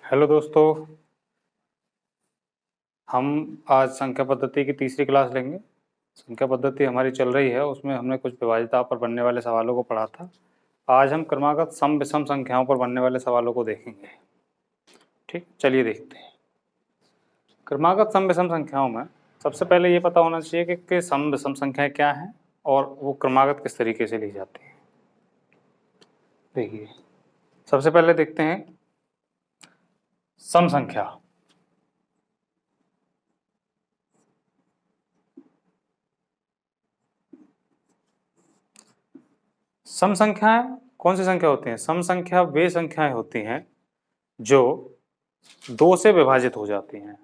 Hello दोस्तों, हम आज संख्या पद्धति की तीसरी क्लास लेंगे। संख्या पद्धति हमारी चल रही है, उसमें हमने कुछ विभाज्यता पर बनने वाले सवालों को पढ़ा था। आज हम क्रमागत सम विषम संख्याओं पर बनने वाले सवालों को देखेंगे। ठीक, चलिए देखते हैं। क्रमागत सम विषम संख्याओं में सबसे पहले ये पता होना चाहिए कि सम विषम संख्याएं क्या हैं और वो क्रमागत किस तरीके से ली जाती हैं। देखिए, सबसे पहले देखते हैं सम संख्या। सम संख्याएं कौन सी संख्या होती हैं? सम संख्या वे संख्याएं होती हैं जो दो से विभाजित हो जाती हैं।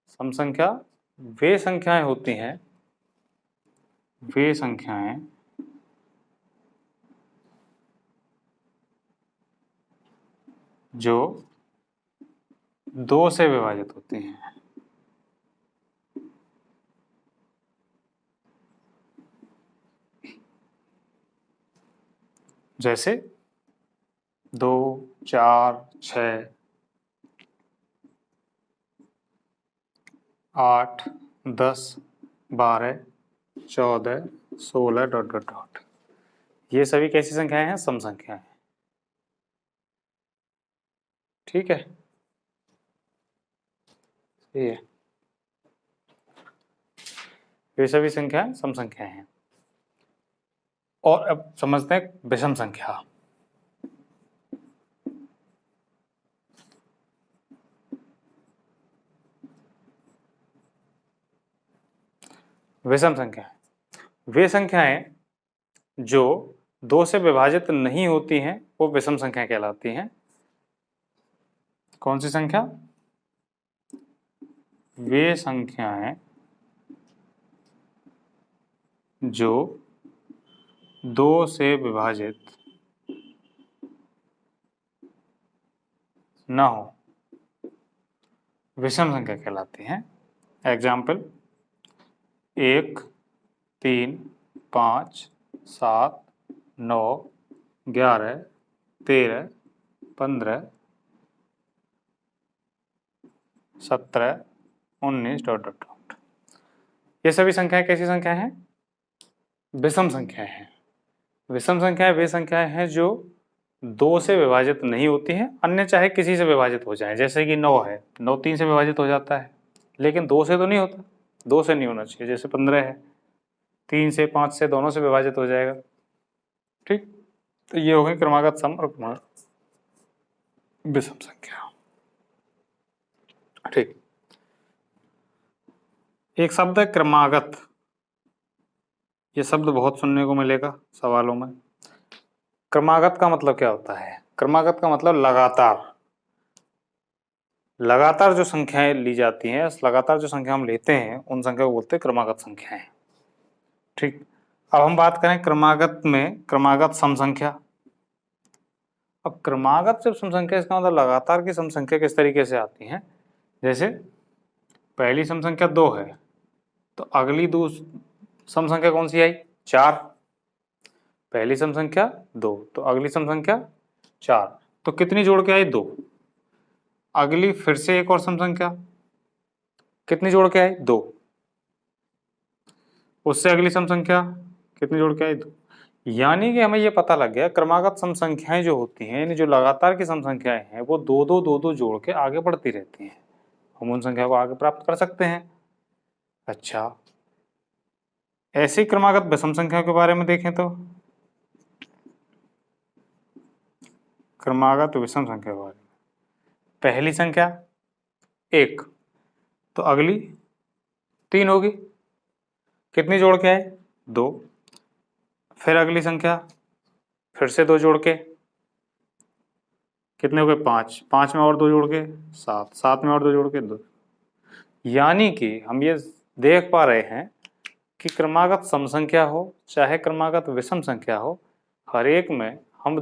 सम संख्या वे संख्याएं होती हैं, वे संख्याएं जो दो से विभाजित होती हैं। जैसे 2, 4, 6, 8, 10, 12, 14, 16 ... ये सभी कैसी संख्याएं हैं? सम संख्याएं। ठीक है, ये ये सभी संख्याएं सम संख्याएं हैं। और अब समझते हैं विषम संख्या। विषम संख्याएं वे संख्याएं जो दो से विभाजित नहीं होती हैं, वो विषम संख्या कहलाती हैं। कौन सी संख्या? वे संख्याएं जो दो से विभाजित न हो, विषम संख्या कहलाती हैं। एग्जाम्पल 1, 3, 5, 7, 9, 11, 13, 15, 17, 19 ... ये सभी संख्याएं कैसी संख्याएं हैं? विषम संख्याएं हैं। विषम संख्याएं वे संख्याएं हैं जो दो से विभाजित नहीं होती हैं, अन्य चाहे किसी से विभाजित हो जाए। जैसे कि 9 है, 9 3 से विभाजित हो जाता है, लेकिन 2 से तो नहीं होता, 2 से नहीं होना चाहिए। जैसे 15 है, 3 से 5 से दोनों से विभाजित हो जाएगा। ठीक, तो ये हो गई क्रमागत सम और क्रमागत विषम संख्या। ठीक, एक शब्द है क्रमागत। ये शब्द बहुत सुनने को मिलेगा सवालों में। क्रमागत का मतलब क्या होता है? क्रमागत का मतलब लगातार। लगातार जो संख्याएं ली जाती हैं, लगातार जो संख्या हम लेते हैं, उन संख्या को बोलते हैं क्रमागत संख्याएं। ठीक, अब हम बात करें क्रमागत में क्रमागत सम संख्या। अब क्रमागत जब सम संख्या, इसका मतलब लगातार की सम संख्या किस तरीके से आती है? जैसे पहली सम संख्या 2 है, तो अगली सम संख्या कौन सी आई? 4। पहली सम संख्या 2, तो अगली सम संख्या 4, तो कितनी जोड़ के आई? 2। अगली फिर से एक और सम संख्या, कितनी जोड़ के आई? 2। उससे अगली सम संख्या कितनी जोड़ के आई? 2। यानी कि हमें ये पता लग गया क्रमागत सम संख्याएं जो होती हैं, यानी जो लगातार की सम संख्याएं हैं, वो 2 जोड़ के आगे बढ़ती रहती हैं। हम उन संख्या को आगे प्राप्त कर सकते हैं। अच्छा, ऐसी क्रमागत विषम संख्या के बारे में देखें तो क्रमागत विषम संख्या के बारे में, पहली संख्या 1, तो अगली 3 होगी, कितनी जोड़ के आए? 2। फिर अगली संख्या फिर से 2 जोड़ के, कितने हो गए? 5। 5 में और 2 जोड़ के 7, 7 में और 2 जोड़ के 2। यानी कि हम ये देख पा रहे हैं कि क्रमागत सम संख्या हो चाहे क्रमागत विषम संख्या हो, हर एक में हम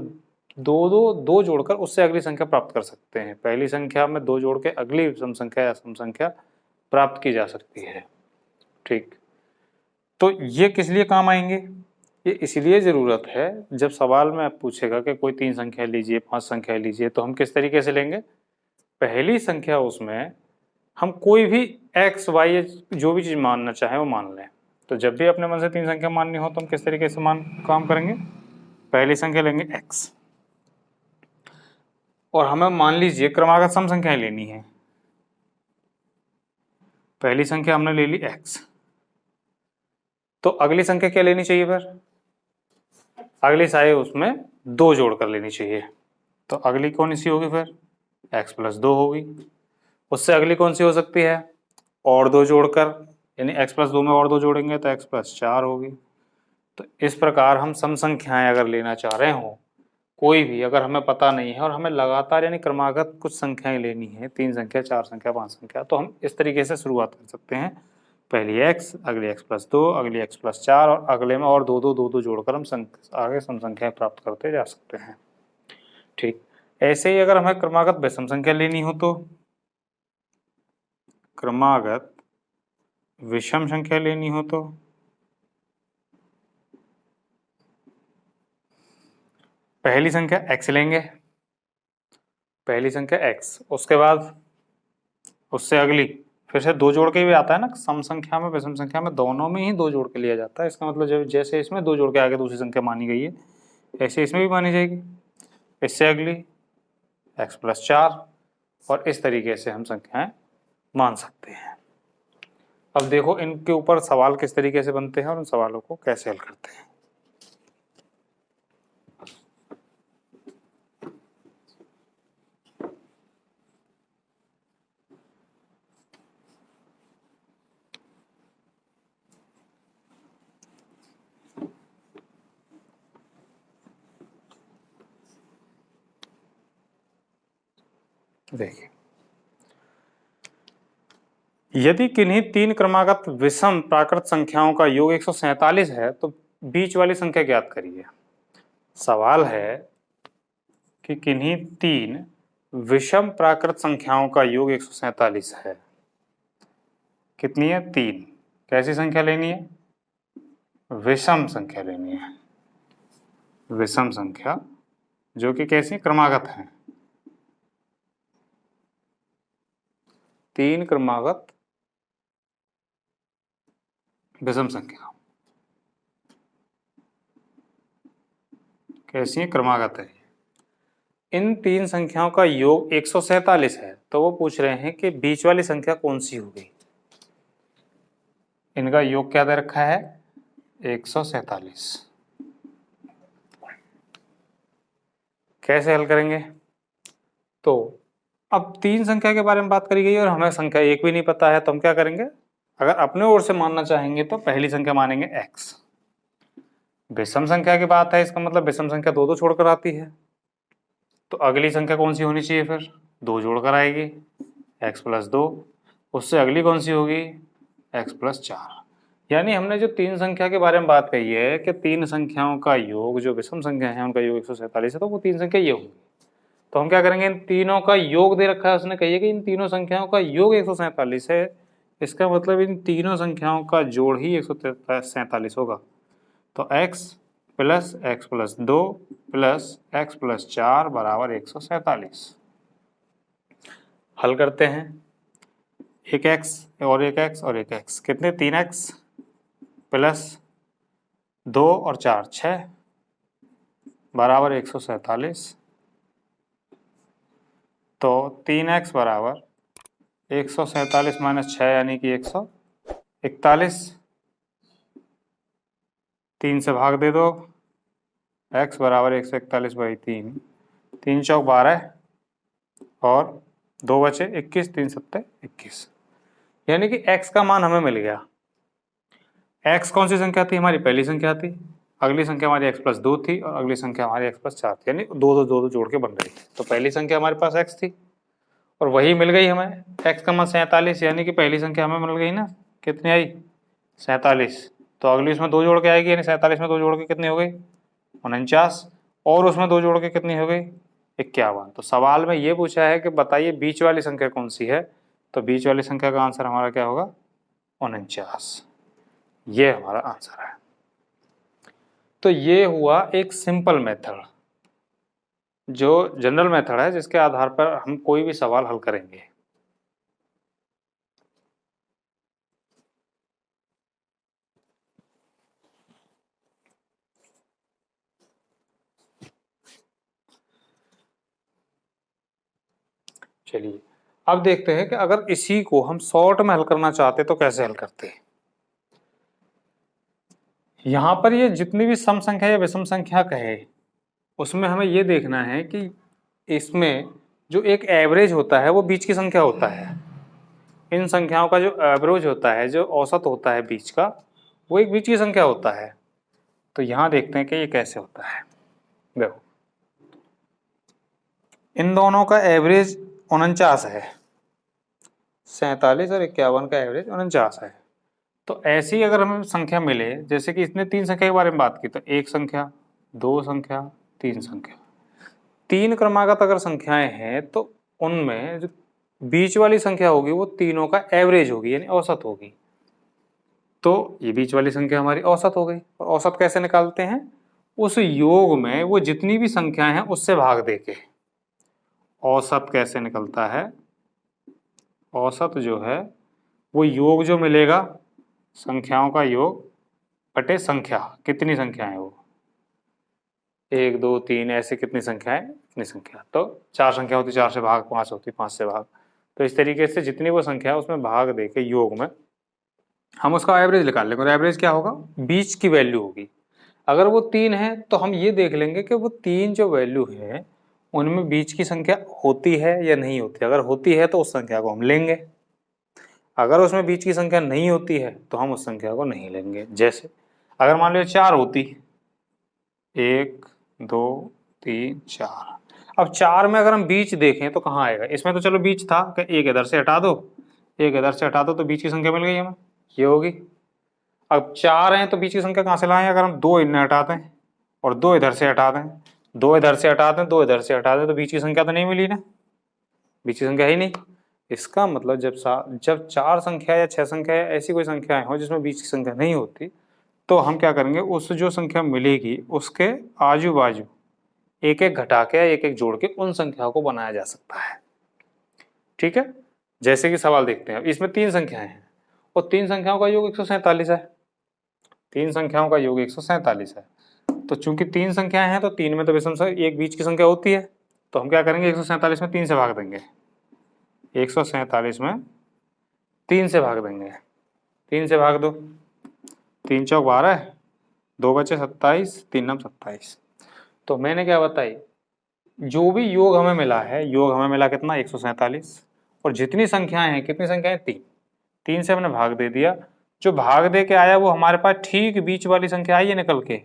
दो जोड़कर उससे अगली संख्या प्राप्त कर सकते हैं। पहली संख्या में 2 जोड़ के अगली विषम संख्या या सम संख्या प्राप्त की जा सकती है। ठीक, तो ये किस लिए काम आएंगे? ये इसलिए ज़रूरत है, जब सवाल में पूछेगा कि कोई 3 संख्या लीजिए, 5 संख्या लीजिए, तो हम किस तरीके से लेंगे? पहली संख्या उसमें हम कोई भी x y जो भी चीज मानना चाहे वो मान लें। तो जब भी अपने मन से 3 संख्या माननी हो तो हम किस तरीके से काम करेंगे, पहली संख्या लेंगे x और हमें मान लीजिए क्रमागत सम संख्याएं लेनी है। पहली संख्या हमने ले ली x, तो अगली संख्या क्या लेनी चाहिए, फिर अगली सारे उसमें 2 जोड़ कर लेनी चाहिए। तो अगली कौन सी होगी, फिर x प्लस 2 होगी। उससे अगली कौन सी हो सकती है, और 2 जोड़कर, यानी x प्लस 2 में और 2 जोड़ेंगे तो x प्लस 4 होगी। तो इस प्रकार हम सम संख्याएं अगर लेना चाह रहे हो कोई भी, अगर हमें पता नहीं है और हमें लगातार यानी क्रमागत कुछ संख्याएं लेनी है, 3 संख्या 4 संख्या 5 संख्या, तो हम इस तरीके से शुरुआत कर सकते हैं। पहली x, अगली x प्लस 2, अगली x प्लस 4 और अगले में और 2 जोड़कर हम आगे सम संख्याएं प्राप्त करते जा सकते हैं। ठीक, ऐसे ही अगर हमें क्रमागत विषम संख्या लेनी हो तो क्रमागत विषम संख्या लेनी हो तो पहली संख्या x लेंगे, पहली संख्या x, उसके बाद उससे अगली फिर से 2 जोड़ के भी आता है ना, सम संख्या में विषम संख्या में दोनों में ही 2 जोड़ के लिया जाता है। इसका मतलब जब जैसे इसमें 2 जोड़ के आगे दूसरी संख्या मानी गई है ऐसे इसमें भी मानी जाएगी। इससे अगली x प्लस 4 और इस तरीके से हम संख्याएं मान सकते हैं। अब देखो इनके ऊपर सवाल किस तरीके से बनते हैं और उन सवालों को कैसे हल करते हैं। देखिए, यदि किन्हीं 3 क्रमागत विषम प्राकृत संख्याओं का योग 147 है तो बीच वाली संख्या ज्ञात करिए। सवाल है कि किन्हीं 3 विषम प्राकृत संख्याओं का योग 147 है। कितनी है, 3। कैसी संख्या लेनी है, विषम संख्या लेनी है। विषम संख्या जो कि कैसी क्रमागत है, 3 क्रमागत विषम संख्या कैसी है, क्रमागत है। इन 3 संख्याओं का योग 147 है तो वो पूछ रहे हैं कि बीच वाली संख्या कौन सी होगी। इनका योग क्या दे रखा है, 147। कैसे हल करेंगे, तो अब 3 संख्या के बारे में बात करी गई और हमें संख्या 1 भी नहीं पता है तो हम क्या करेंगे, अगर अपने ओर से मानना चाहेंगे तो पहली संख्या मानेंगे x। विषम संख्या की बात है, इसका मतलब विषम संख्या 2 छोड़कर आती है, तो अगली संख्या कौन सी होनी चाहिए, फिर 2 जोड़कर आएगी, x प्लस 2। उससे अगली कौन सी होगी, x प्लस 4। यानी हमने जो 3 संख्या के बारे में बात कही है कि 3 संख्याओं का योग जो विषम संख्या है उनका योग 147 है, तो वो 3 संख्या ये होगी। तो हम क्या करेंगे, इन तीनों का योग दे रखा है, उसने कही कि इन तीनों संख्याओं का योग 147 है, इसका मतलब इन तीनों संख्याओं का जोड़ ही 147 होगा। तो x plus 2 plus x plus 4 बराबर 147। हल करते हैं, एक x और एक x और एक x, कितने, 3x प्लस 2 और 4 6 बराबर 147। तो 3x बराबर 147 माइनस 6 यानी कि 141। 3 से भाग दे दो, x बराबर 141/3, 3 चौक 12 और 2 बचे 21, 3 सत्ते 21, यानी कि x का मान हमें मिल गया। x कौन सी संख्या थी, हमारी पहली संख्या थी, अगली संख्या हमारी x प्लस 2 थी और अगली संख्या हमारी x प्लस 4 थी, यानी 2 जोड़ के बन रही थी। तो पहली संख्या हमारे पास x थी और वही मिल गई हमें, x का मान 47, यानी कि पहली संख्या हमें मिल गई ना, कितनी आई, 47। तो अगली उसमें 2 जोड़ के आएगी, यानी 47 में 2 जोड़ के कितनी हो गई, 49, और उसमें 2 जोड़ के कितनी हो गई, 51। तो सवाल में ये पूछा है कि बताइए बीच वाली संख्या कौन सी है, तो बीच वाली संख्या का आंसर हमारा क्या होगा, 49। ये हमारा आंसर है। तो ये हुआ एक सिंपल मेथड जो जनरल मेथड है जिसके आधार पर हम कोई भी सवाल हल करेंगे। चलिए अब देखते हैं कि अगर इसी को हम शॉर्ट में हल करना चाहते तो कैसे हल करते हैं। यहां पर ये जितनी भी सम संख्या या विषम संख्या कहे, उसमें हमें ये देखना है कि इसमें जो एक एवरेज होता है वो बीच की संख्या होता है। इन संख्याओं का जो एवरेज होता है, जो औसत होता है बीच का, वो एक बीच की संख्या होता है। तो यहां देखते हैं कि ये कैसे होता है। देखो, इन दोनों का एवरेज 49 है, 47 और 51 का एवरेज 49 है। तो ऐसी अगर हमें संख्या मिले, जैसे कि इसने तीन संख्या के बारे में बात की, तो एक संख्या, दो संख्या, तीन संख्या, तीन क्रमागत अगर संख्याएं हैं तो उनमें जो बीच वाली संख्या होगी वो तीनों का एवरेज होगी, यानी औसत होगी। तो ये बीच वाली संख्या हमारी औसत हो गई। और औसत कैसे निकालते हैं? उस योग में वो जितनी भी संख्याएं हैं उससे भाग देके। औसत कैसे निकलता है? औसत जो है वो योग जो मिलेगा, संख्याओं का योग बटे संख्या, कितनी संख्याएं वो, एक दो तीन ऐसे कितनी संख्याएं, इतनी संख्या। तो चार संख्या होती, चार से भाग, पांच होती, पांच से भाग। तो इस तरीके से जितनी वो संख्या है उसमें भाग देके योग में हम उसका एवरेज निकाल लेंगे। और एवरेज क्या होगा? बीच की वैल्यू होगी। अगर वो तीन है तो हम ये देख लेंगे कि वो तीन जो वैल्यू है उनमें बीच की संख्या होती है या नहीं होती। अगर होती है तो उस संख्या को हम लेंगे, अगर उसमें बीच की संख्या नहीं होती है तो हम उस संख्या को नहीं लेंगे। जैसे अगर मान लो चार होती, एक दो तीन चार, अब चार में अगर हम बीच देखें तो कहाँ आएगा? इसमें तो चलो बीच था कि एक इधर से हटा दो, एक इधर से हटा दो, तो बीच की संख्या मिल गई हमें, ये होगी। अब चार हैं तो बीच की संख्या कहाँ से लाएं? अगर हम दो इनमें हटा दें और दो इधर से हटा दें, दो इधर से हटा दें, दो इधर से हटा दें, तो बीच की संख्या तो नहीं मिली ना, बीच की संख्या ही नहीं। इसका मतलब जब चार संख्या या छह संख्या या ऐसी कोई संख्याएं हो जिसमें बीच की संख्या नहीं होती, तो हम क्या करेंगे, उस जो संख्या मिलेगी उसके आजू बाजू एक एक घटा के, एक एक जोड़ के उन संख्याओं को बनाया जा सकता है। ठीक है, जैसे कि सवाल देखते हैं। इसमें तीन संख्याएं हैं और तीन संख्याओं का योग 147 है। तीन संख्याओं का योग 147 है। तो चूंकि तीन संख्याएं हैं तो तीन में तो विषम संख्या एक बीच की संख्या होती है। तो हम क्या करेंगे, 147 में तीन से भाग देंगे, 147 में तीन से भाग देंगे, तीन से भाग दो, तीन चौक 12, दो बचे 27, तीन नम 27। तो मैंने क्या बताई, जो भी योग हमें मिला है, योग हमें मिला कितना, 147, और जितनी संख्याएं हैं, कितनी संख्याएं, तीन, तीन से हमने भाग दे दिया। जो भाग दे के आया वो हमारे पास ठीक बीच वाली संख्या आई है निकल के।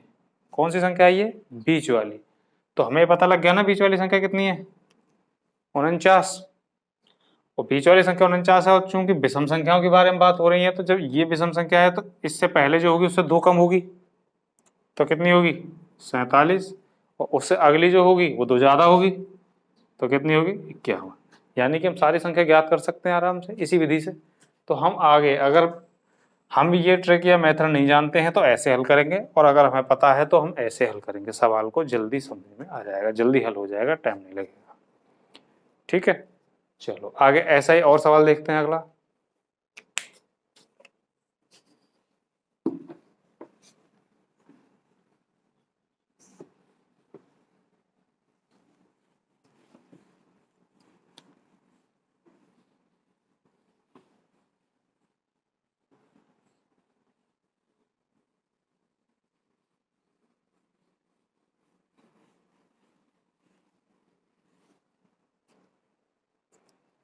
कौन सी संख्या आई है? बीच वाली। तो हमें पता लग गया ना बीच वाली संख्या कितनी है, 49। और बीच वाली संख्या 49 है, और चूंकि विषम संख्याओं के बारे में बात हो रही है, तो जब ये विषम संख्या है तो इससे पहले जो होगी उससे दो कम होगी, तो कितनी होगी, 47। और उससे अगली जो होगी वो दो ज्यादा होगी, तो कितनी होगी, 51। यानी कि हम सारी संख्या ज्ञात कर सकते हैं आराम से इसी विधि से। तो हम आगे अगर हम ये ट्रिक या मेथड नहीं जानते हैं तो ऐसे हल करेंगे, और अगर हमें पता है तो हम ऐसे हल करेंगे। सवाल को जल्दी समझ में आ जाएगा, जल्दी हल हो जाएगा, टाइम नहीं लगेगा। ठीक है, चलो आगे ऐसा ही और सवाल देखते हैं अगला।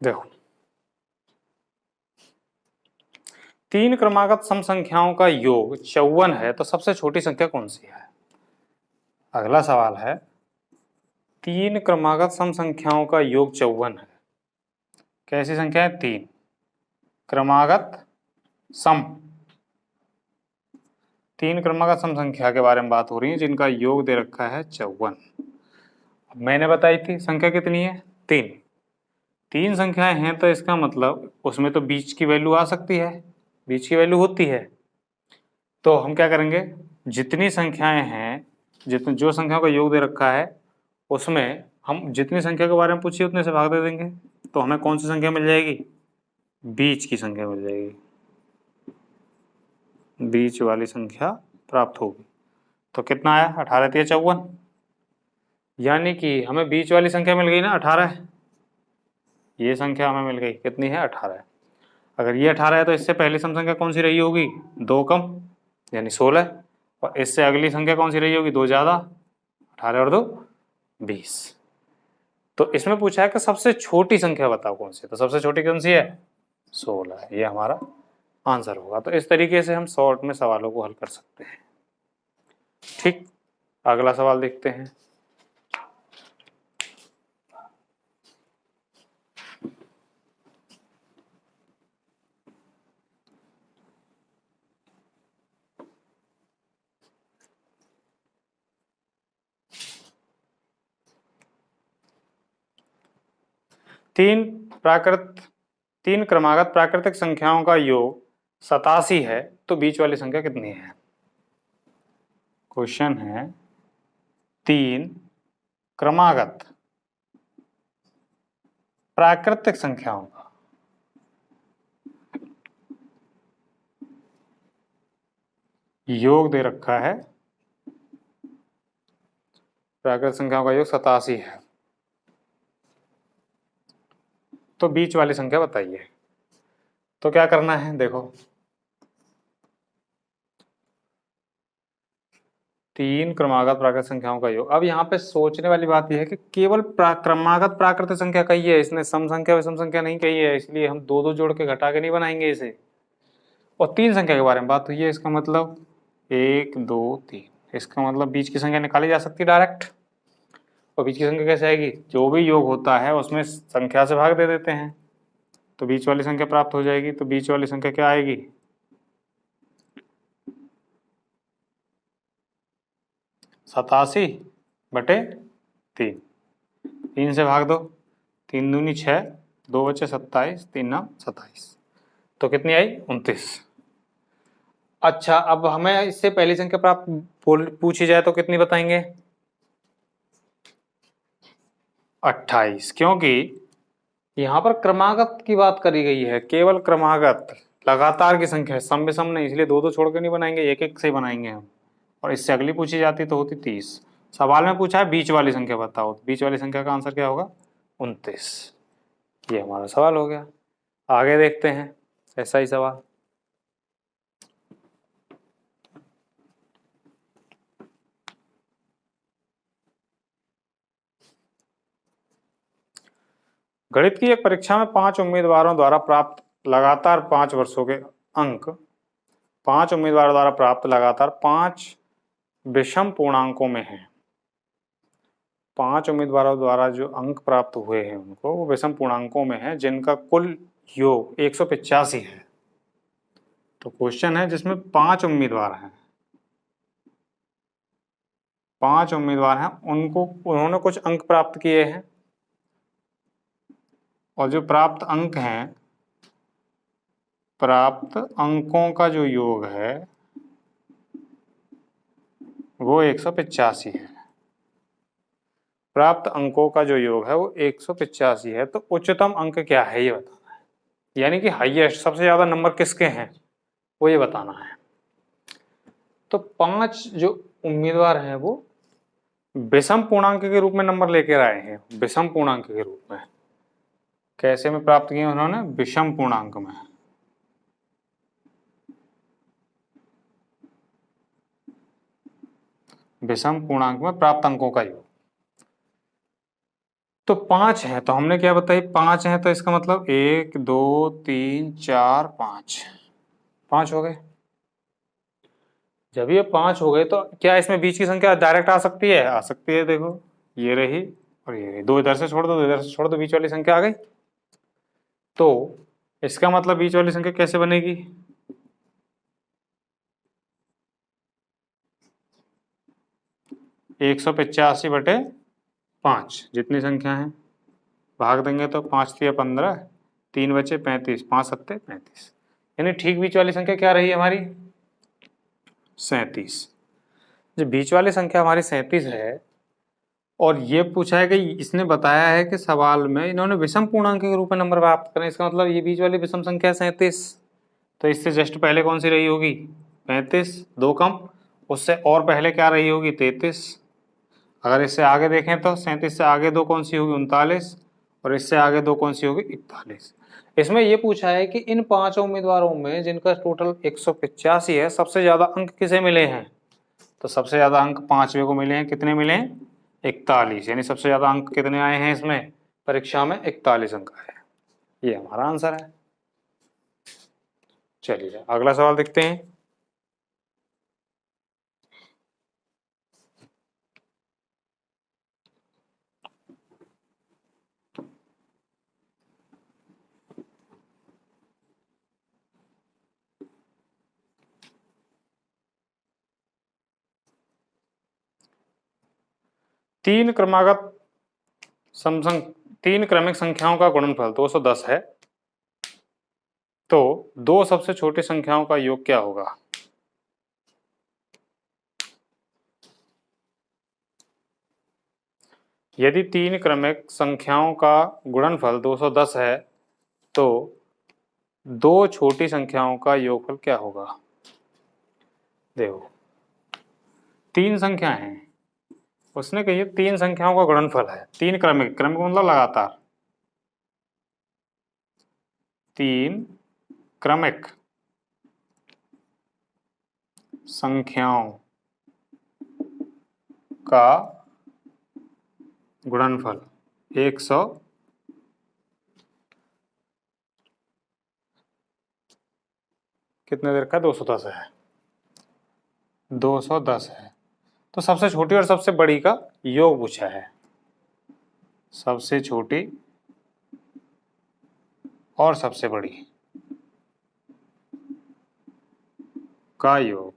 देखो, तीन क्रमागत सम संख्याओं का योग 54 है, तो सबसे छोटी संख्या कौन सी है? अगला सवाल है, तीन क्रमागत सम संख्याओं का योग 54 है। कैसी संख्या है? तीन क्रमागत सम, तीन क्रमागत सम संख्या के बारे में बात हो रही है जिनका योग दे रखा है 54। मैंने बताई थी संख्या कितनी है, तीन। तीन संख्याएं हैं तो इसका मतलब उसमें तो बीच की वैल्यू आ सकती है, बीच की वैल्यू होती है। तो हम क्या करेंगे, जितनी संख्याएं हैं, जितनी जो संख्याओं का योग दे रखा है उसमें हम जितनी संख्या के बारे में पूछिए उतने से भाग दे देंगे, तो हमें कौन सी संख्या मिल जाएगी? बीच की संख्या मिल जाएगी, बीच वाली संख्या प्राप्त होगी। तो कितना आया? 18 × 54, यानी कि हमें बीच वाली संख्या मिल गई ना 18। ये संख्या हमें मिल गई, कितनी है? 18। अगर ये 18 है तो इससे पहली सम संख्या कौन सी रही होगी? 2 कम, यानी 16। और इससे अगली संख्या कौन सी रही होगी? 2 ज़्यादा, 18 और 2 20। तो इसमें पूछा है कि सबसे छोटी संख्या बताओ कौन सी है, तो सबसे छोटी कौन सी है? 16 है, ये हमारा आंसर होगा। तो इस तरीके से हम शॉर्ट में सवालों को हल कर सकते हैं। ठीक, अगला सवाल देखते हैं। तीन क्रमागत प्राकृतिक संख्याओं का योग 87 है, तो बीच वाली संख्या कितनी है? क्वेश्चन है, 3 क्रमागत प्राकृतिक संख्याओं का योग दे रखा है, प्राकृतिक संख्याओं का योग 87 है, तो बीच वाली संख्या बताइए। तो क्या करना है? देखो, 3 क्रमागत प्राकृतिक संख्याओं का योग। अब यहाँ पे सोचने वाली बात यह है कि केवल क्रमागत प्राकृतिक संख्या कही है, इसने सम संख्या विषम संख्या नहीं कही है, इसलिए हम दो दो जोड़ के घटा के नहीं बनाएंगे इसे। और 3 संख्या के बारे में बात हुई है, इसका मतलब 1 2 3, इसका मतलब बीच की संख्या निकाली जा सकती है डायरेक्ट। और बीच की संख्या कैसे आएगी? जो भी योग होता है उसमें संख्या से भाग दे देते हैं, तो बीच वाली संख्या प्राप्त हो जाएगी। तो बीच वाली संख्या क्या आएगी? 87/3। 3 से भाग दो, 3 दूनी 6, 2 बचे 27, 3 9 27, तो कितनी आई? 29। अच्छा, अब हमें इससे पहली संख्या प्राप्त पूछी जाए तो कितनी बताएंगे? 28, क्योंकि यहाँ पर क्रमागत की बात करी गई है, केवल क्रमागत, लगातार की संख्या है, सम विषम नहीं, इसलिए दो दो छोड़ के नहीं बनाएंगे, एक एक से ही बनाएंगे हम। और इससे अगली पूछी जाती तो होती 30। सवाल में पूछा है बीच वाली संख्या बताओ, तो बीच वाली संख्या का आंसर क्या होगा? 29। ये हमारा सवाल हो गया। आगे देखते हैं ऐसा ही सवाल। गणित की एक परीक्षा में 5 उम्मीदवारों द्वारा प्राप्त लगातार 5 वर्षों के अंक, 5 उम्मीदवारों द्वारा प्राप्त लगातार 5 विषम पूर्णांकों में है। 5 उम्मीदवारों द्वारा जो अंक प्राप्त हुए हैं उनको वो विषम पूर्णांकों में है, जिनका कुल योग 185 है। तो क्वेश्चन है जिसमें 5 उम्मीदवार हैं, 5 उम्मीदवार हैं, उन्होंने कुछ अंक प्राप्त किए हैं, और जो प्राप्त अंक हैं, प्राप्त अंकों का जो योग है वो 185 है। प्राप्त अंकों का जो योग है वो 185 है। तो उच्चतम अंक क्या है ये बताना है, यानी कि हाईएस्ट, सबसे ज्यादा नंबर किसके हैं वो ये बताना है। तो 5 जो उम्मीदवार हैं वो विषम पूर्णांक के रूप में नंबर लेकर आए हैं, विषम पूर्णांक के रूप में। कैसे में प्राप्त किए उन्होंने? विषम पूर्णांक में। विषम पूर्णांक में प्राप्त अंकों का योग। तो 5 है, तो हमने क्या बताई? 5 है, तो इसका मतलब 1 2 3 4 5, 5 हो गए। जब ये 5 हो गए तो क्या इसमें बीच की संख्या डायरेक्ट आ सकती है? आ सकती है। देखो, ये रही और ये रही, दो इधर से छोड़ दो, दो इधर से छोड़ दो, बीच वाली संख्या आ गई। तो इसका मतलब बीच वाली संख्या कैसे बनेगी? 185/5, जितनी संख्या है भाग देंगे तो 5 × 15, 3 बचे 35, 5 × 7 = 35, यानी ठीक बीच वाली संख्या क्या रही हमारी? 37। जो बीच वाली संख्या हमारी 37 है, और ये पूछा है कि इसने बताया है कि सवाल में इन्होंने विषम पूर्णांक के रूप में नंबर प्राप्त करें। इसका मतलब ये बीच वाली विषम संख्या 37, तो इससे जस्ट पहले कौन सी रही होगी 35, 2 कम, उससे और पहले क्या रही होगी 33। अगर इससे आगे देखें तो 37 से आगे 2 कौन सी होगी 39, और इससे आगे 2 कौन सी होगी 41। इसमें यह पूछा है कि इन 5 उम्मीदवारों में जिनका टोटल 185 है, सबसे ज्यादा अंक किसे मिले हैं। तो सबसे ज्यादा अंक 5वें को मिले हैं। कितने मिले हैं 41, यानी सबसे ज्यादा अंक कितने आए हैं इसमें परीक्षा में 41 अंक आए हैं। ये हमारा आंसर है। चलिए अगला सवाल देखते हैं। तीन क्रमिक संख्याओं का गुणनफल 210 है, तो 2 सबसे छोटी संख्याओं का योग क्या होगा। यदि 3 क्रमिक संख्याओं का गुणनफल 210 है, तो 2 छोटी संख्याओं का योगफल क्या होगा। देखो 3 संख्या हैं, उसने कही 3 संख्याओं का गुणनफल है। 3 क्रमिक, क्रमिक मतलब लगातार, 3 क्रमिक संख्याओं का गुणनफल 100 कितने देर का 210 है, 210 है। तो सबसे छोटी और सबसे बड़ी का योग पूछा है। सबसे छोटी और सबसे बड़ी का योग।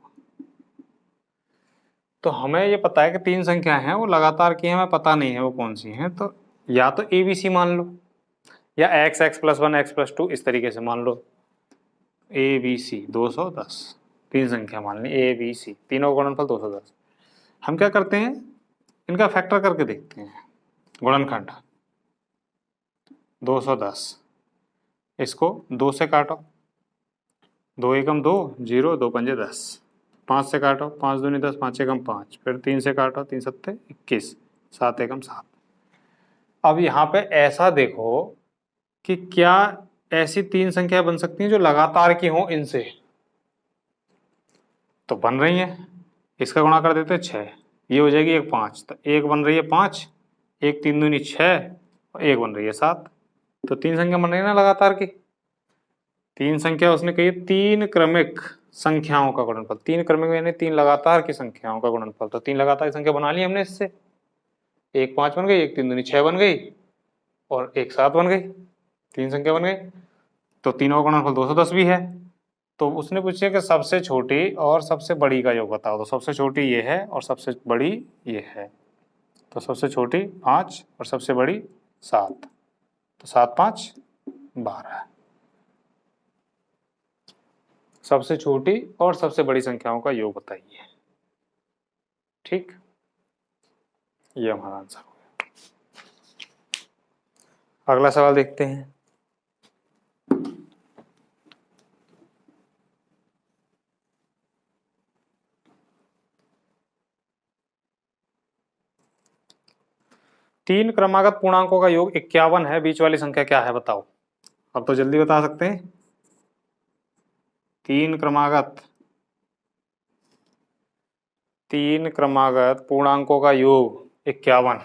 तो हमें ये पता है कि 3 संख्या हैं, वो लगातार की हैं, हमें पता नहीं है वो कौन सी हैं। तो या तो ABC मान लो, या x+1 x+2 इस तरीके से मान लो। ABC 210 3 संख्या मान ली ABC, तीनों का गुणनफल 210। हम क्या करते हैं, इनका फैक्टर करके देखते हैं। गुणनखंड 210, इसको 2 से काटो, 2 एकम 2, 0, 2 पंजे 10, 5 से काटो, 5 दूनी 10, 5 एकम 5, फिर 3 से काटो, 3 सत्ते 21, 7 एकम 7। अब यहाँ पे ऐसा देखो कि क्या ऐसी 3 संख्या बन सकती हैं जो लगातार की हों इनसे। तो बन रही हैं, इसका गुणा कर देते 6, ये हो जाएगी 1 5, तो 1 बन रही है 5, 1 3 दूनी 6, और 1 बन रही है 7। तो 3 संख्या बन रही है ना लगातार की। 3 संख्या उसने कही 3 क्रमिक संख्याओं का गुणनफल। 3 क्रमिक यानी 3 लगातार की संख्याओं का गुणनफल। तो 3 लगातार की संख्या बना ली हमने इससे। 1 5 बन गई, 1 3 दूनी 6 बन गई, और 1 7 बन गई। 3 संख्या बन गई। तो तीनों का गुणनफल 210 भी है। तो उसने पूछा कि सबसे छोटी और सबसे बड़ी का योग बताओ। तो सबसे छोटी ये है और सबसे बड़ी ये है। तो सबसे छोटी 5 और सबसे बड़ी 7, तो 7 5 12। सबसे छोटी और सबसे बड़ी संख्याओं का योग बताइए। ठीक, ये हमारा आंसर हो गया। अगला सवाल देखते हैं। तीन क्रमागत पूर्णांकों का योग 51 है, बीच वाली संख्या क्या है बताओ। अब तो जल्दी बता सकते हैं। तीन क्रमागत पूर्णांकों का योग 51।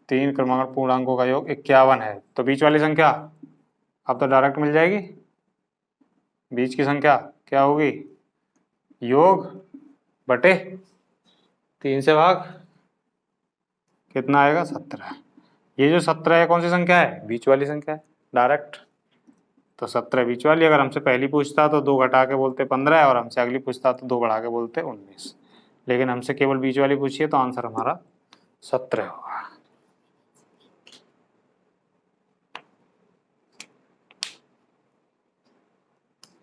तीन क्रमागत पूर्णांकों का योग 51 है, तो बीच वाली संख्या अब तो डायरेक्ट मिल जाएगी। बीच की संख्या क्या होगी, योग बटे 3 से भाग, कितना आएगा 17। ये जो 17 है कौन सी संख्या है, बीच वाली संख्या है डायरेक्ट। तो 17 बीच वाली। अगर हमसे पहली पूछता तो 2 घटा के बोलते 15, और हमसे अगली पूछता तो 2 बढ़ा के बोलते 19। लेकिन हमसे केवल बीच वाली पूछी है, तो आंसर हमारा 17 होगा।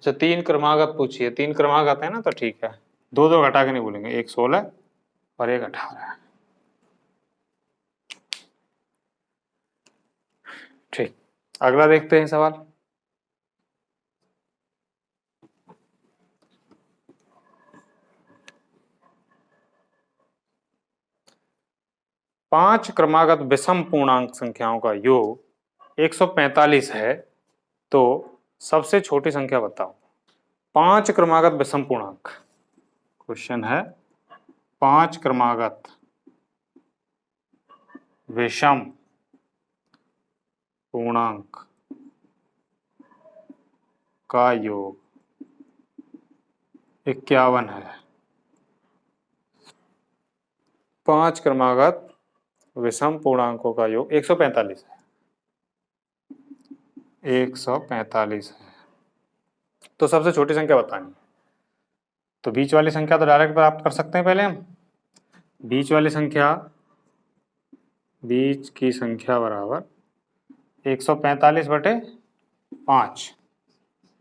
अच्छा 3 क्रमागत पूछिए, 3 क्रमागत है ना, तो ठीक है, दो दो घटा के नहीं बोलेंगे, एक 16 और एक 18। ठीक, अगला देखते हैं सवाल। पांच क्रमागत विषम पूर्णांक संख्याओं का योग 145 है, तो सबसे छोटी संख्या बताओ। पांच क्रमागत विषम पूर्णांक, क्वेश्चन है पांच क्रमागत विषम पूर्णांक का योग 51 है। पांच क्रमागत विषम पूर्णांकों का योग 145 है, 145 है, तो सबसे छोटी संख्या बतानी है। तो बीच वाली संख्या तो डायरेक्ट प्राप्त कर सकते हैं पहले हम। बीच वाली संख्या, बीच की संख्या बराबर 145 बटे 5,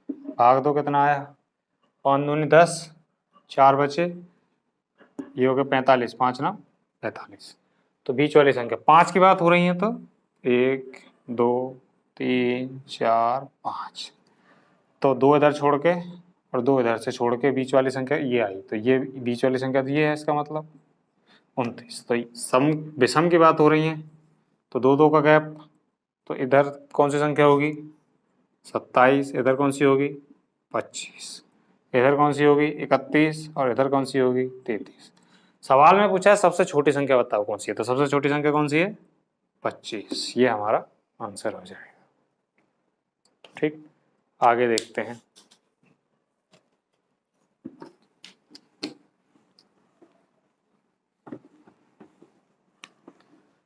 भाग दो कितना आया, 5 दूनी 10, 4 बचे, ये हो गया 45, 5 ना 45। तो बीच वाली संख्या 5 की बात हो रही है, तो 1 2 3 4 5, तो 2 इधर छोड़ के और 2 इधर से छोड़ के बीच वाली संख्या ये आई, तो ये बीच वाली संख्या तो ये है, इसका मतलब 29। तो सम विषम की बात हो रही है, तो 2 2 का गैप, तो इधर कौन सी संख्या होगी 27, इधर कौन सी होगी 25, इधर कौन सी होगी 31 और इधर कौन सी होगी 33। सवाल में पूछा है सबसे छोटी संख्या बताओ कौन सी है, तो सबसे छोटी संख्या कौन सी है 25, ये हमारा आंसर हो जाएगा। ठीक, आगे देखते हैं।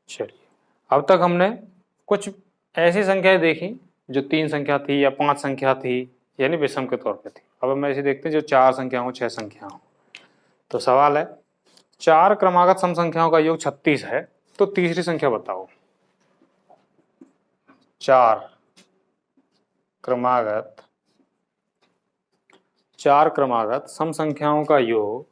चलिए, अब तक हमने कुछ ऐसी संख्याएं देखी जो 3 संख्या थी या 5 संख्या थी, यानी विषम के तौर पे थी। अब हम ऐसे देखते हैं जो 4 संख्या हो, 6 संख्या हो। तो सवाल है 4 क्रमागत सम संख्याओं का योग 36 है, तो तीसरी संख्या बताओ। 4 क्रमागत सम संख्याओं का योग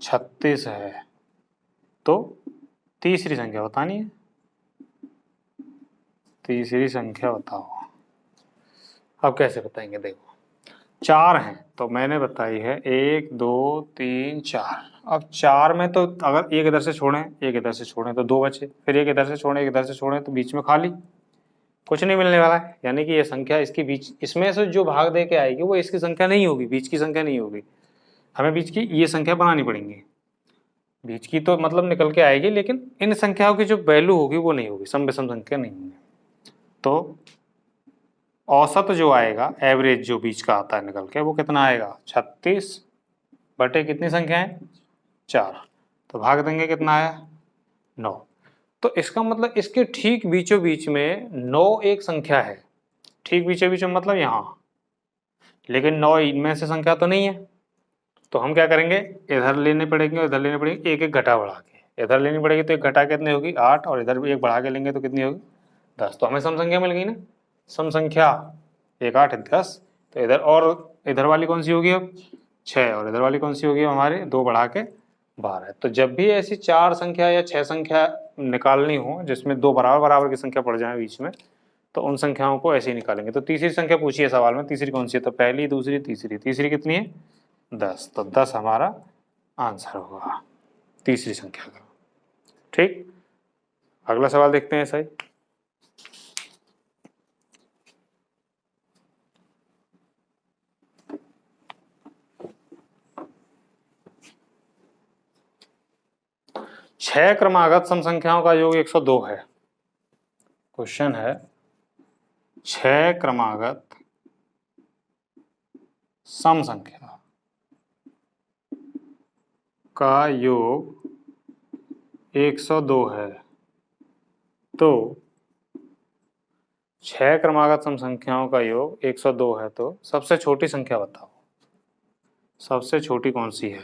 36 है, तो तीसरी संख्या बतानी है। तीसरी संख्या बताओ। अब कैसे बताएंगे, देखो 4 हैं तो मैंने बताई है 1 2 3 4। अब 4 में तो अगर एक इधर से छोड़ें एक इधर से छोड़ें तो 2 बचे, फिर एक इधर से छोड़ें एक इधर से छोड़ें तो बीच में खाली, कुछ नहीं मिलने वाला है। यानी कि ये संख्या इसकी बीच, इसमें से जो भाग दे के आएगी वो इसकी संख्या नहीं होगी, बीच की संख्या नहीं होगी। हमें बीच की ये संख्या बनानी पड़ेंगी। बीच की तो मतलब निकल के आएगी, लेकिन इन संख्याओं की जो वैल्यू होगी वो नहीं होगी, सम विषम संख्या नहीं होगी। तो औसत जो आएगा, एवरेज जो बीच का आता है निकल के, वो कितना आएगा 36 बटे कितनी संख्या है 4, तो भाग देंगे कितना आया 9। तो इसका मतलब इसके ठीक बीचों बीच में 9 एक संख्या है, ठीक बीचों बीच में मतलब यहाँ, लेकिन 9 इनमें से संख्या तो नहीं है। तो हम क्या करेंगे, इधर लेने पड़ेंगे और इधर लेने पड़ेंगे, एक एक घटा बढ़ा के। इधर लेनी पड़ेगी तो एक घटा कितनी होगी 8, और इधर भी एक बढ़ा के लेंगे तो कितनी होगी 10। तो हमें सम संख्या मिल गई ना, सम संख्या 1 8 10। तो इधर और इधर वाली कौन सी होगी अब 6, और इधर वाली कौन सी होगी हमारे 2 बढ़ा के 12। तो जब भी ऐसी 4 संख्या या 6 संख्या निकालनी हो जिसमें 2 बराबर बराबर की संख्या पड़ जाए बीच में, तो उन संख्याओं को ऐसे ही निकालेंगे। तो तीसरी संख्या पूछी है सवाल में, तीसरी कौन सी है, तो पहली दूसरी तीसरी, तीसरी कितनी है 10, तो 10 हमारा आंसर होगा तीसरी संख्या का। ठीक, अगला सवाल देखते हैं। सही, छह क्रमागत सम संख्याओं का योग 102 है। क्वेश्चन है 6 क्रमागत सम संख्या का योग 102 है, तो 6 क्रमागत सम संख्याओं का योग 102 है, तो सबसे छोटी संख्या बताओ। सबसे छोटी कौन सी है,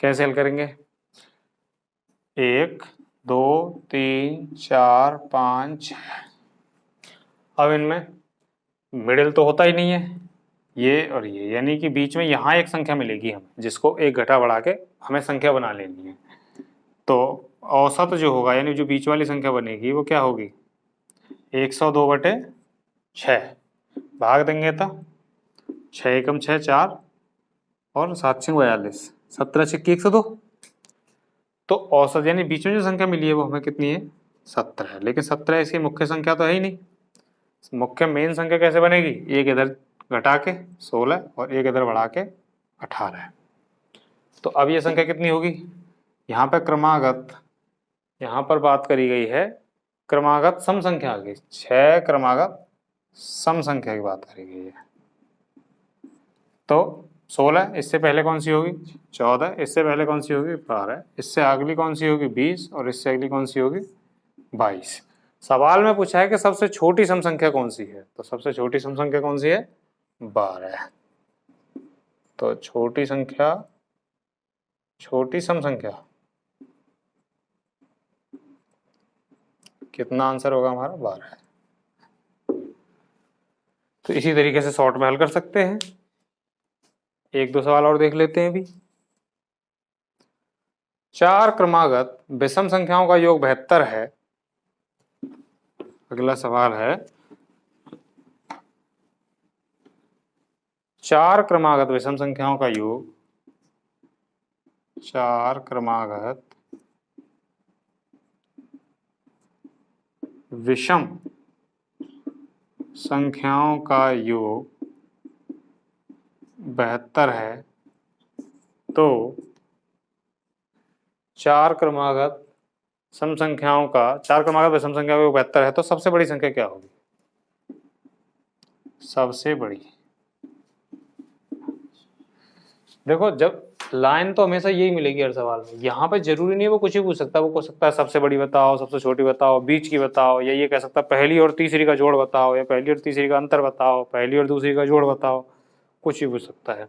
कैसे हल करेंगे? 1 2 3 4 5 6। अब इनमें मिडिल तो होता ही नहीं है, ये और ये, यानी कि बीच में यहाँ एक संख्या मिलेगी हमें, जिसको एक घटा बढ़ा के हमें संख्या बना लेनी है। तो औसत जो होगा, यानी जो बीच वाली संख्या बनेगी वो क्या होगी? 102/6। भाग देंगे तो 6 एकम 6 4 और 7 6 42, 17 6 102। तो औसत यानी बीच में जो संख्या मिली है वो हमें कितनी है? 17 है। लेकिन 17 इसकी मुख्य संख्या तो है ही नहीं। मुख्य मेन संख्या कैसे बनेगी? एक इधर घटा के 16 और एक इधर बढ़ा के 18। तो अब ये संख्या कितनी होगी? यहाँ पे क्रमागत, यहाँ पर बात करी गई है क्रमागत सम संख्या की, 6 क्रमागत सम संख्या की बात करी गई है। तो 16, इससे पहले कौन सी होगी? 14, इससे पहले कौन सी होगी? 12, इससे अगली कौन सी होगी? 20, और इससे अगली कौन सी होगी? 22। सवाल में पूछा है कि सबसे छोटी सम संख्या कौन सी है, तो सबसे छोटी सम संख्या कौन सी है? 12। तो छोटी संख्या, छोटी सम संख्या, कितना आंसर होगा हमारा? 12। तो इसी तरीके से शॉर्ट में हल कर सकते हैं। एक दो सवाल और देख लेते हैं अभी। 4 क्रमागत विषम संख्याओं का योग 72 है। अगला सवाल है, 4 क्रमागत विषम संख्याओं का योग, 4 क्रमागत विषम संख्याओं का योग 72 है। तो 4 क्रमागत सम संख्याओं का, 4 क्रमागत विषम संख्या का योग 72 है, तो सबसे बड़ी संख्या क्या होगी? सबसे बड़ी, देखो जब लाइन तो हमेशा यही मिलेगी हर सवाल में। यहाँ पे जरूरी नहीं है वो कुछ भी पूछ सकता है। वो पूछ सकता है सबसे बड़ी बताओ, सबसे छोटी बताओ, बीच की बताओ, या ये कह सकता है पहली और तीसरी का जोड़ बताओ, या पहली और तीसरी का अंतर बताओ, पहली और दूसरी का जोड़ बताओ, कुछ भी पूछ सकता है।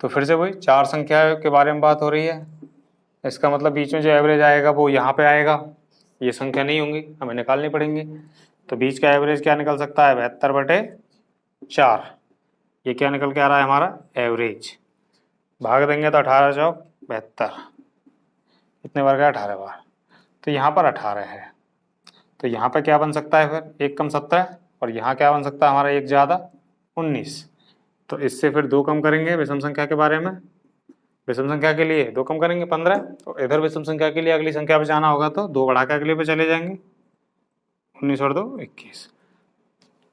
तो फिर से वही 4 संख्या के बारे में बात हो रही है। इसका मतलब बीच में जो एवरेज आएगा वो यहाँ पे आएगा, ये संख्या नहीं होंगी, हमें निकालनी पड़ेंगी। तो बीच का एवरेज क्या निकल सकता है? 72/4। ये क्या निकल के आ रहा है हमारा? एवरेज। भाग देंगे तो 18 चौक 72, कितने बार गया? 18 बार। तो यहाँ पर 18 है। तो यहाँ पे क्या बन सकता है फिर? 1 कम 17, और यहाँ क्या बन सकता है हमारा? 1 ज़्यादा 19। तो इससे फिर 2 कम करेंगे विषम संख्या के बारे में, विषम संख्या के लिए 2 कम करेंगे 15। तो इधर विषम संख्या के लिए अगली संख्या पे जाना होगा तो 2 बढ़ा के अगले पे चले जाएंगे, 19 और 2 21।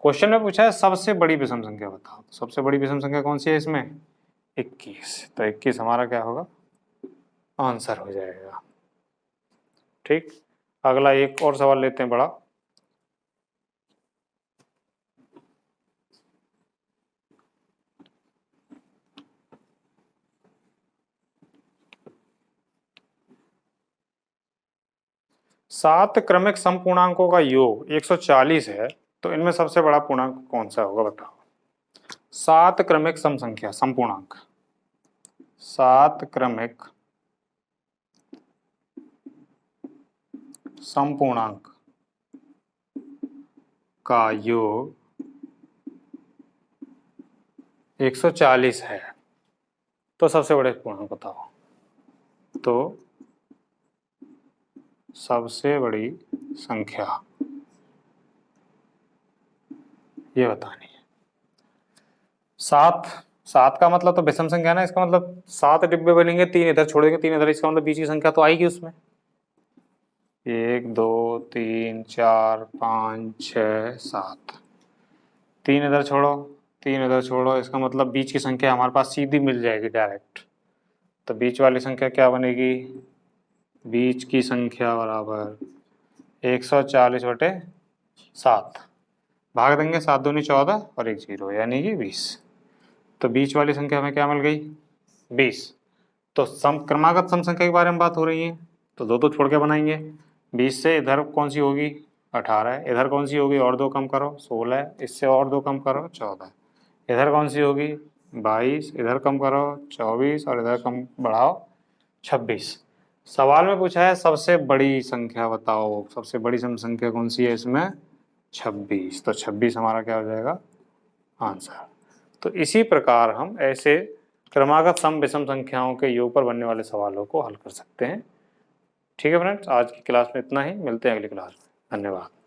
क्वेश्चन में पूछा है सबसे बड़ी विषम संख्या बताओ। तो सबसे बड़ी विषम संख्या कौन सी है इसमें? 21। तो 21 हमारा क्या होगा? आंसर हो जाएगा। ठीक, अगला एक और सवाल लेते हैं बड़ा। सात क्रमिक समपूर्णांकों का योग 140 है, तो इनमें सबसे बड़ा पूर्णांक कौन सा होगा बताओ? 7 क्रमिक सम संख्या समपूर्णांक, 7 क्रमिक समपूर्णांक का योग 140 है, तो सबसे बड़े पूर्णांक बताओ। तो सबसे बड़ी संख्या ये बतानी है। 7, 7 का मतलब तो विषम संख्या ना, इसका मतलब 7 डिब्बे बनेंगे, 3 इधर छोड़ेंगे 3 इधर, इसका मतलब बीच की संख्या तो आएगी उसमें। 1 2 3 4 5 6 7, 3 इधर छोड़ो 3 इधर छोड़ो, इसका मतलब बीच की संख्या हमारे पास सीधी मिल जाएगी डायरेक्ट। तो बीच वाली संख्या क्या बनेगी? बीच की संख्या बराबर 140/7। भाग देंगे 7 दूनी 14 और 1 0, यानी कि 20। तो बीच वाली संख्या में क्या मिल गई? 20। तो क्रमागत सम संख्या के बारे में बात हो रही है, तो 2 तो छोड़ के बनाएंगे। 20 से इधर कौन सी होगी? 18। इधर कौन सी होगी? और 2 कम करो 16, इससे और 2 कम करो 14। इधर कौन सी होगी? 22, इधर कम करो 24 और इधर कम बढ़ाओ 26। सवाल में पूछा है सबसे बड़ी संख्या बताओ, सबसे बड़ी सम संख्या कौन सी है इसमें? 26। तो 26 हमारा क्या हो जाएगा आंसर। तो इसी प्रकार हम ऐसे क्रमागत सम विषम संख्याओं के योग पर बनने वाले सवालों को हल कर सकते हैं। ठीक है फ्रेंड्स, आज की क्लास में इतना ही, मिलते हैं अगली क्लास में। धन्यवाद।